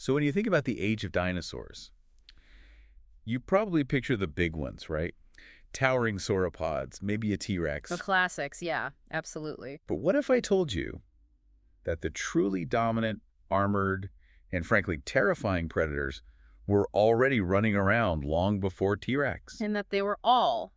So when you think about the age of dinosaurs, you probably picture the big ones, right? Towering sauropods, maybe a T-Rex. The classics, yeah, absolutely. But what if I told you that the truly dominant, armored, and frankly terrifying predators were already running around long before T-Rex? And that they were all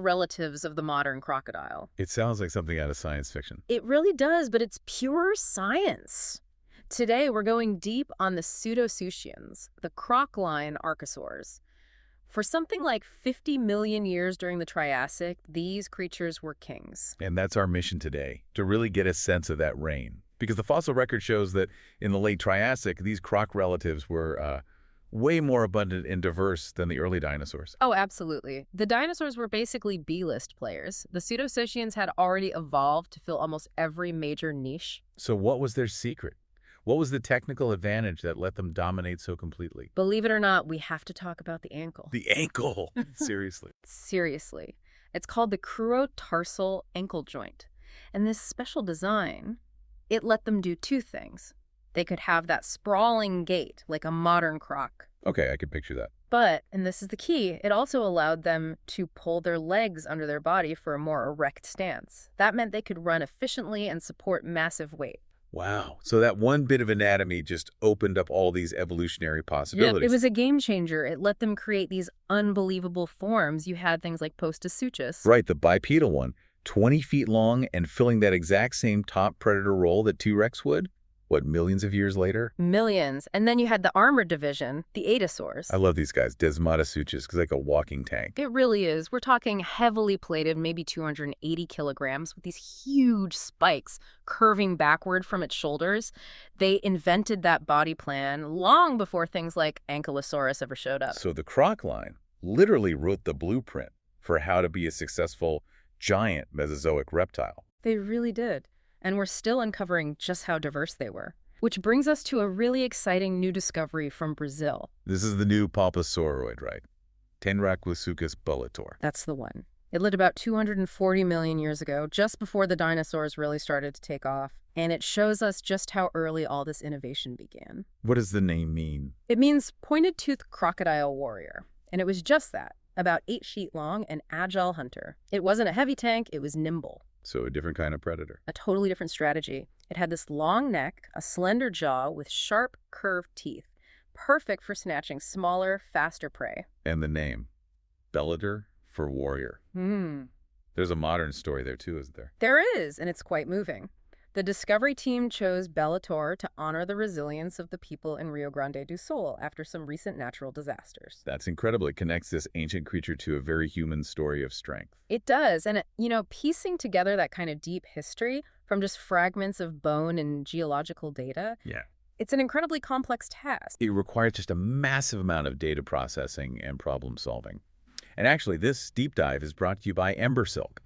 relatives of the modern crocodile. It sounds like something out of science fiction. It really does, but it's pure science. Today, we're going deep on the Pseudosuchians, the Croc-Line archosaurs. For something like 50 million years during the Triassic, these creatures were kings. And that's our mission today, to really get a sense of that reign. Because the fossil record shows that in the late Triassic, these croc relatives were way more abundant and diverse than the early dinosaurs. Oh, absolutely. The dinosaurs were basically B-list players. The Pseudosuchians had already evolved to fill almost every major niche. So what was their secret? What was the technical advantage that let them dominate so completely? Believe it or not, we have to talk about the ankle. The ankle! Seriously. Seriously. It's called the crurotarsal ankle joint. And this special design, it let them do two things. They could have that sprawling gait, like a modern croc. Okay, I can picture that. But, and this is the key, it also allowed them to pull their legs under their body for a more erect stance. That meant they could run efficiently and support massive weight. Wow. So that one bit of anatomy just opened up all these evolutionary possibilities. Yep, it was a game changer. It let them create these unbelievable forms. You had things like Postosuchus. Right, the bipedal one, 20 feet long and filling that exact same top predator role that T-Rex would. What, millions of years later? Millions. And then you had the armored division, the Dinosaurs. I love these guys, Desmatosuchus, because like a walking tank. It really is. We're talking heavily plated, maybe 280 kilograms, with these huge spikes curving backward from its shoulders. They invented that body plan long before things like Ankylosaurus ever showed up. So the Croc-Line literally wrote the blueprint for how to be a successful giant Mesozoic reptile. They really did. And we're still uncovering just how diverse they were. Which brings us to a really exciting new discovery from Brazil. This is the new Papasaurid, right? Tenraclusucus bellator. That's the one. It lived about 240 million years ago, just before the dinosaurs really started to take off. And it shows us just how early all this innovation began. What does the name mean? It means pointed-toothed crocodile warrior. And it was just that, about 8 feet long, an agile hunter. It wasn't a heavy tank, it was nimble. So a different kind of predator. A totally different strategy. It had this long neck, a slender jaw with sharp, curved teeth. Perfect for snatching smaller, faster prey. And the name, bellator for warrior. There's a modern story there too, isn't there? There is, and it's quite moving. The Discovery team chose bellator to honor the resilience of the people in Rio Grande do Sul after some recent natural disasters. That's incredible. It connects this ancient creature to a very human story of strength. It does. And, piecing together that kind of deep history from just fragments of bone and geological data, it's an incredibly complex task. It requires just a massive amount of data processing and problem solving. And actually, this deep dive is brought to you by Silk.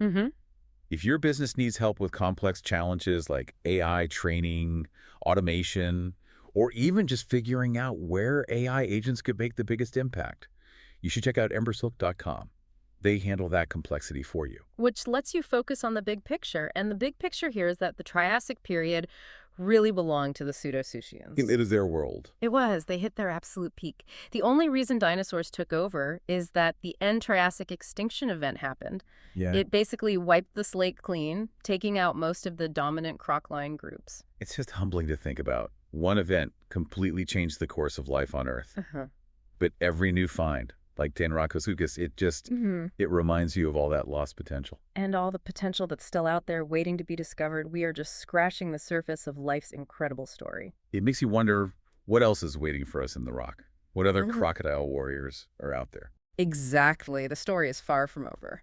If your business needs help with complex challenges like AI training, automation, or even just figuring out where AI agents could make the biggest impact, you should check out embersilk.com. They handle that complexity for you. Which lets you focus on the big picture. And the big picture here is that the Triassic period really belonged to the Pseudosuchians. It is their world. It was. They hit their absolute peak. The only reason dinosaurs took over is that the end-Triassic extinction event happened. It basically wiped the slate clean, taking out most of the dominant Croc-Line groups. It's just humbling to think about. One event completely changed the course of life on Earth. But every new find, like Tenraclusucus, it reminds you of all that lost potential. And all the potential that's still out there waiting to be discovered. We are just scratching the surface of life's incredible story. It makes you wonder what else is waiting for us in the rock. What other crocodile warriors are out there? Exactly. The story is far from over.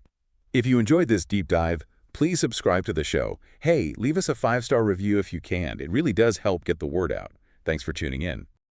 If you enjoyed this deep dive, please subscribe to the show. Hey, leave us a 5-star review if you can. It really does help get the word out. Thanks for tuning in.